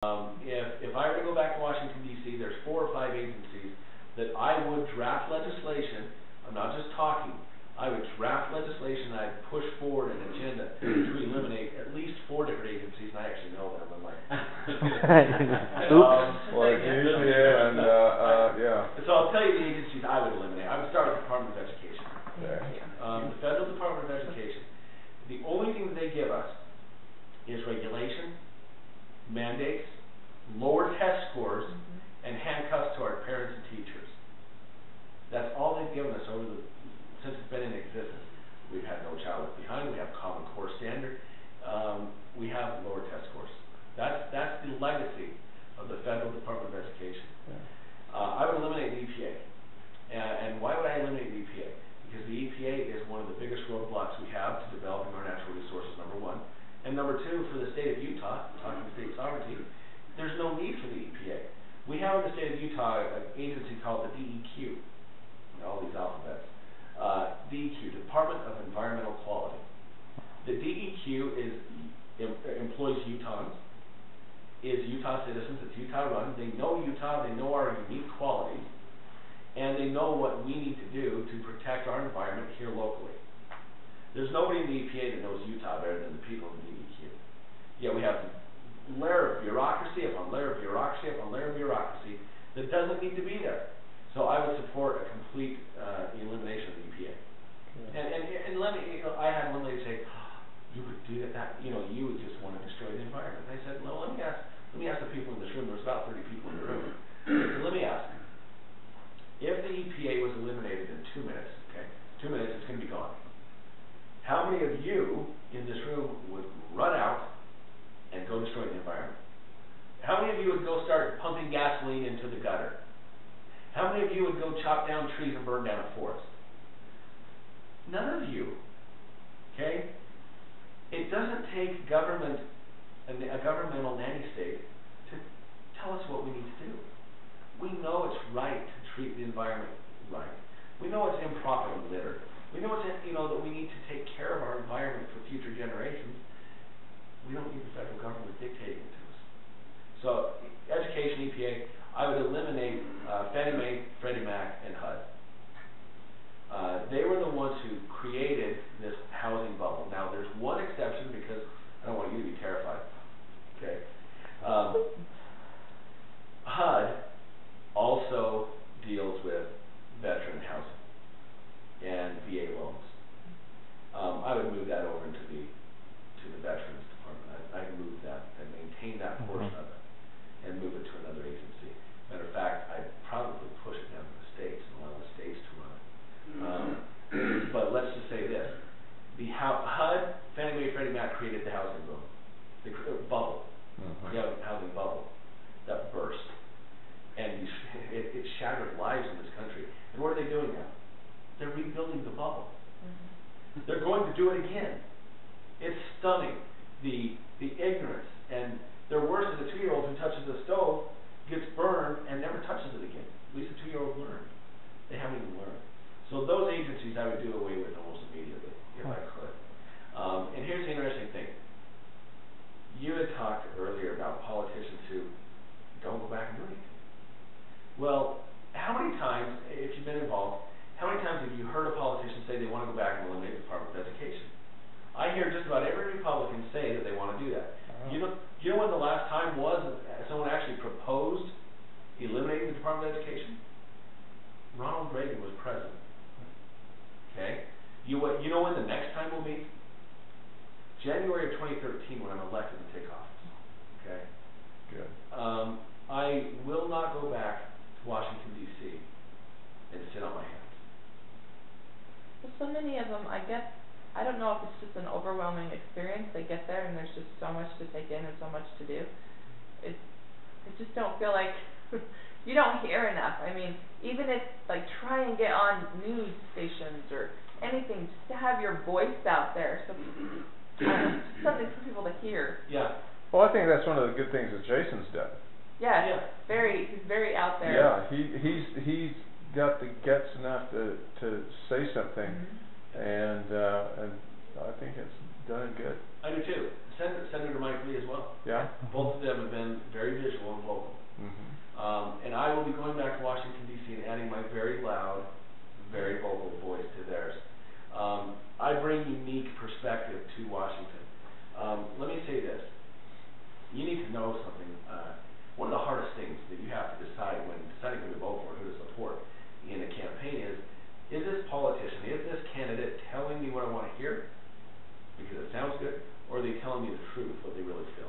If I were to go back to Washington, D.C., there's 4 or 5 agencies that I would draft legislation. I'm not just talking. I would draft legislation and I'd push forward an agenda to eliminate at least 4 different agencies, and I actually know them. I'm like, oops. Like EPA and, yeah. So I'll tell you the agencies I would eliminate. I would start with the Department of Education. Okay. The Federal Department of Education. The only thing that they give us is regulation, mandates, lower test scores, and handcuffs to our parents and teachers. That's all they've given us since it's been in existence. We've had No Child Left Behind. We have Common Core Standard. We have lower test scores. That's the legacy of the Federal Department of Education. Yeah. I would eliminate the EPA. And why would I eliminate the EPA? Because the EPA is one of the biggest roadblocks we have to developing our natural resources, number 1. And number 2, for the state of Utah, talking state sovereignty, there's no need for the EPA. We have in the state of Utah an agency called the DEQ, all these alphabets. DEQ, Department of Environmental Quality. The DEQ employs Utahns, is Utah citizens, it's Utah run. They know Utah, they know our unique qualities, and they know what we need to do to protect our environment here locally. There's nobody in the EPA that knows Utah better than the people in the DEQ. Yet we have layer of bureaucracy upon layer of bureaucracy upon layer of bureaucracy that doesn't need to be there. So I would support a complete elimination of the EPA. Yeah. And let me, I had one lady say, oh, you would do that, you would just want to destroy the environment. And I said, no, let me ask the people in this room. There's about 30 people in the room. So let me ask, if the EPA was eliminated in 2 minutes, okay, 2 minutes, it's going to be gone. How many of you in this room would run out and go destroy the environment? How many of you would go start pumping gasoline into the gutter? How many of you would go chop down trees and burn down a forest? None of you. Okay? It doesn't take government, a governmental nanny state, to tell us what we need to do. We know it's right to treat the environment right. We know it's improperly littered. We know it's, that we need to take care of our environment for future generations. We don't need the federal government dictating it to us. So, education, EPA, I would eliminate Fannie Mae, Freddie Mac, and HUD. They were the ones who created this housing bubble. Now, there's one exception because I don't want you to be terrified. Okay. HUD also deals with veteran housing and VA loans. I would move that over into the Veterans Department. I'd move that and maintain that portion of it and move it to another agency. Matter of fact, I'd probably push it down to the states and allow the states to run it. But let's just say this: the HUD, Fannie Mae, Freddie Mac created the housing boom, the bubble, the housing bubble that burst, and it shattered lives in this country. And what are they doing now? They're rebuilding the bubble. They're going to do it again. It's stunning, the ignorance, and they're worse than a 2-year-old who touches the stove, gets burned, and never touches it again. At least a 2-year-old learned. They haven't even learned. So those agencies I would do away with almost immediately, if I could. And here's the interesting thing. You had talked earlier about politicians who don't go back and do anything. Well, how many times, if you've been involved, how many times have you heard a politician say they want to go back and eliminate the Department of Education? I hear just about every Republican say that they want to do that. You know when the last time was someone actually proposed eliminating the Department of Education? Ronald Reagan was president. Okay? You know when the next time will be? January of 2013, when I'm elected to take office. Okay? Good. I will not go back to Washington, D.C. and sit on my hands. Well, so many of them, I don't know if it's just an overwhelming experience. They get there and there's just so much to take in and so much to do. I just don't feel like you don't hear enough. I mean, even if, like, try and get on news stations or anything, just to have your voice out there, so something for people to hear. Yeah. Well, I think that's one of the good things that Jason's done. Yeah. Yeah. He's very out there. Yeah, he's got the guts enough to say something, and I think it's done good. I do too. Senator Mike Lee as well. Yeah. Both of them have been very visual and vocal. And I will be going back to Washington, D.C. and adding my very loud, very vocal voice to theirs. I bring unique perspective to Washington. Let me say this. You need to know something. One of the hardest things that you have to decide when deciding who to vote for, who to support in a campaign is this politician, is this candidate telling me what I want to hear because it sounds good, or are they telling me the truth, what they really feel?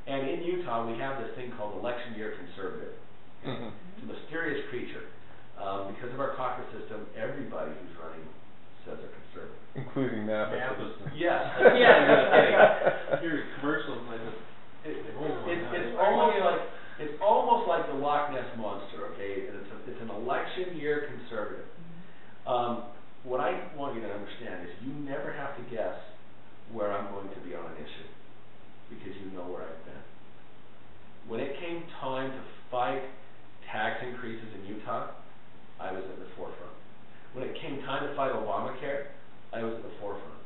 And in Utah, we have this thing called election year conservative. It's a mysterious creature. Because of our caucus system, everybody who's running says they're conservative. Including Mathis. Yes. Here's commercials like this. It's almost like the Loch Ness Monster, okay? And it's an election year conservative. What I want you to understand is you never have to guess where I'm going to be on an issue, because you know where I've been. When it came time to fight tax increases in Utah, I was at the forefront. When it came time to fight Obamacare, I was at the forefront.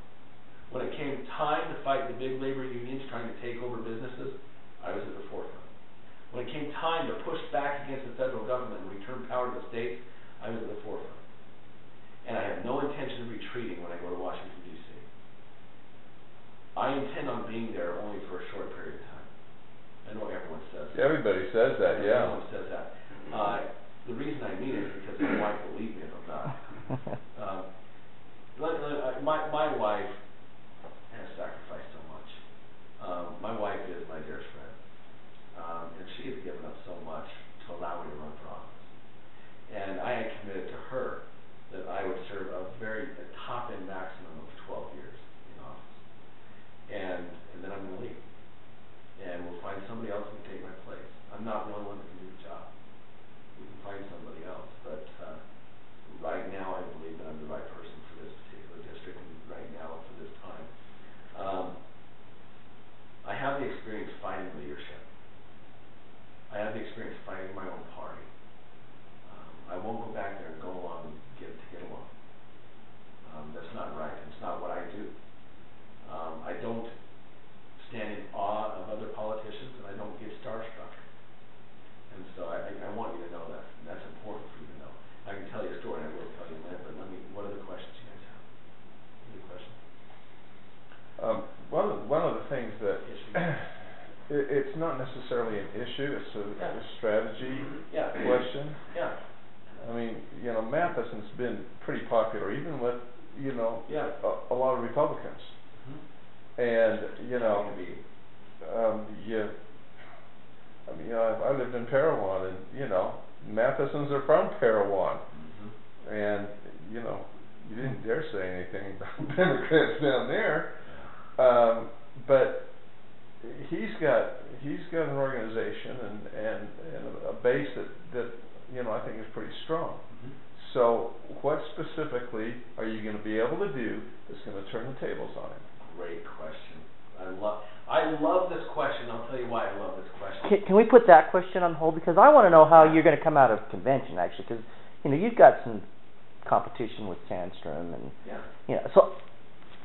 When it came time to fight the big labor unions trying to take over businesses, I was at the forefront. When it came time to push back against the federal government and return power to the states, I was at the forefront. And I have no intention of retreating when I go to Washington, D.C. I intend on being there only for a short period of time. I know everyone says that. Everybody says that, yeah. Everyone says that. The reason I mean it is because my wife will leave me if I'm not. My wife has sacrificed so much. My wife is my dearest friend. And she has given up so much to allow me to run for office. And I had committed to her that I would serve a top-end maximum of 12 years in office. And then I'm going to leave. And we'll find somebody else who can take my place. I'm not the only one that can do the job. We can find somebody else. But right now I believe that I'm the right person for this particular district and right now for this time. I have the experience fighting leadership. I have the experience fighting my own party. I won't go back there and go along and get along. That's not right. It's not what I do. I don't stand in awe of other politicians, and I don't get starstruck. And so I want you to know that. That's important for you to know. I can tell you a story, and I will tell you in a minute, but what other questions you guys have? Any questions? One of the things that it's not necessarily an issue, it's a strategy question. Yeah. I mean, Matheson's been pretty popular, even with, a lot of Republicans. And, I lived in Parowan, and Mathesons are from Parowan. And, you didn't dare say anything about Democrats down there. But he's got an organization and a base that I think is pretty strong. So what specifically are you going to be able to do that's going to turn the tables on him? Great question. I love this question. I'll tell you why I love this question. Can we put that question on hold, because I want to know how you're going to come out of convention, actually, because you've got some competition with Sandstrom and so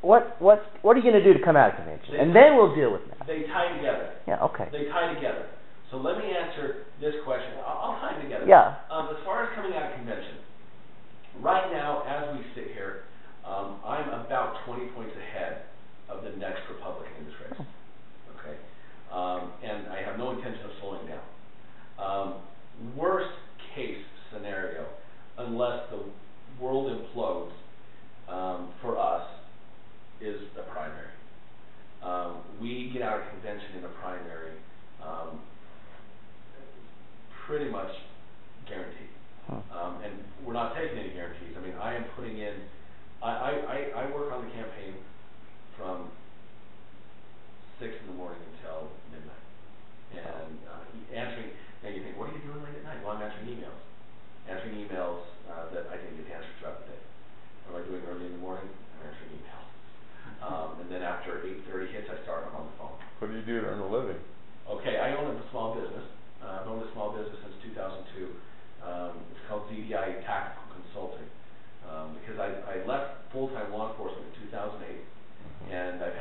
what are you going to do to come out of convention? And then we'll deal with that. They tie together. Yeah, okay. They tie together. So let me answer this question. I'll tie them together. Yeah. As far as coming out of convention, right now, as we sit here, I'm about 20 points ahead of the next Republican in this race. Okay? And I have no intention of slowing down. Worst case scenario, unless the world implodes, for us, is the primary. We get out of convention in the primary pretty much guaranteed. And we're not taking any guarantees. I mean, I am putting in, I work on the campaign from 6 in the morning until midnight. And answering, now you think, what are you doing late at night? Well, I'm answering emails. Answering emails that I didn't get to answer throughout the day. What am I doing early in the morning? I'm answering emails. And then after 8:30 hits, I start on the phone. What do you do to earn a living? Okay, I own a small business. I've owned a small business since 2002. It's called ZDI Tactical Consulting. Because I left full-time law enforcement in 2008, and I've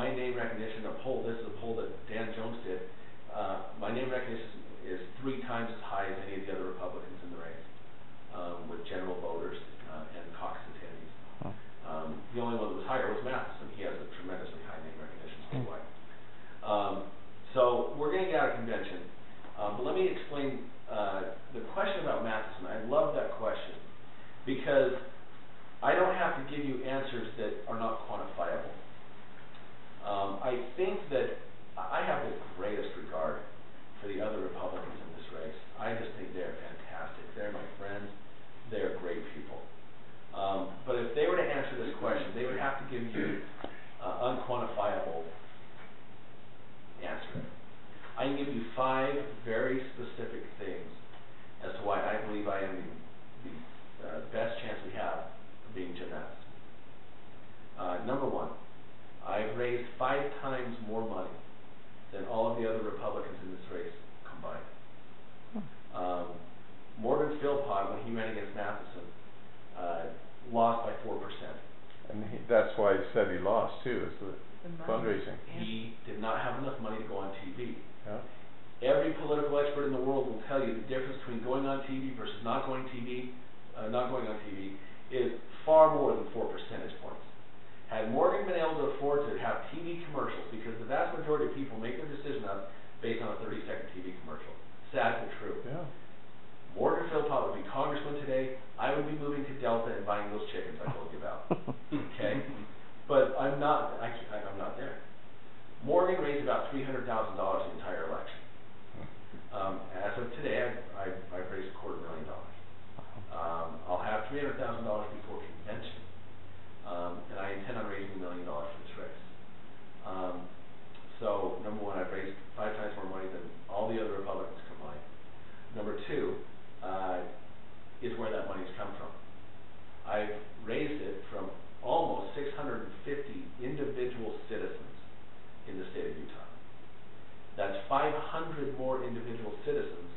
my name recognition, a poll, this is a poll that Dan Jones did, my name recognition is 3 times as high as any of the other Republicans in the race, with general voters and caucus attendees. The only one that was higher was Matheson. He has a tremendously high name recognition statewide. So we're going to get out of convention, but let me explain the question about Matheson. I love that question because I don't have to give you answers that are not quantifiable. I think that I have the greatest regard for the other Republicans in this race. I just think they're fantastic. They're my friends. They're great people. But if they were to answer this question, they would have to give you unquantifiable answer. I can give you 5 very specific things as to why I believe I am the best chance we have of being Jim Matheson. Number 1, I've raised 5 times more money than all of the other Republicans in this race combined. Morgan Philpott, when he ran against Matheson, lost by 4%. And that's why he said he lost too, is the fundraising. He did not have enough money to go on TV. Yeah. Every political expert in the world will tell you the difference between going on TV versus not going on TV is far more than 4 percentage points. Had Morgan been able to afford to have TV commercials, because the vast majority of people make their decision up based on a 30-second TV commercial. Sad but true. Yeah. Morgan Philpott would be congressman today. I would be moving to Delta and buying those chickens I told you about. Okay? But I'm not there. Morgan raised about $300,000 the entire election. As of today, I've raised $250,000. I'll have $300,000 before convention, and I intend on raising $1 million for this race. So, number 1, I've raised 5 times more money than all the other Republicans combined. Number 2 is where that money's come from. I've raised it from almost 650 individual citizens in the state of Utah. That's 500 more individual citizens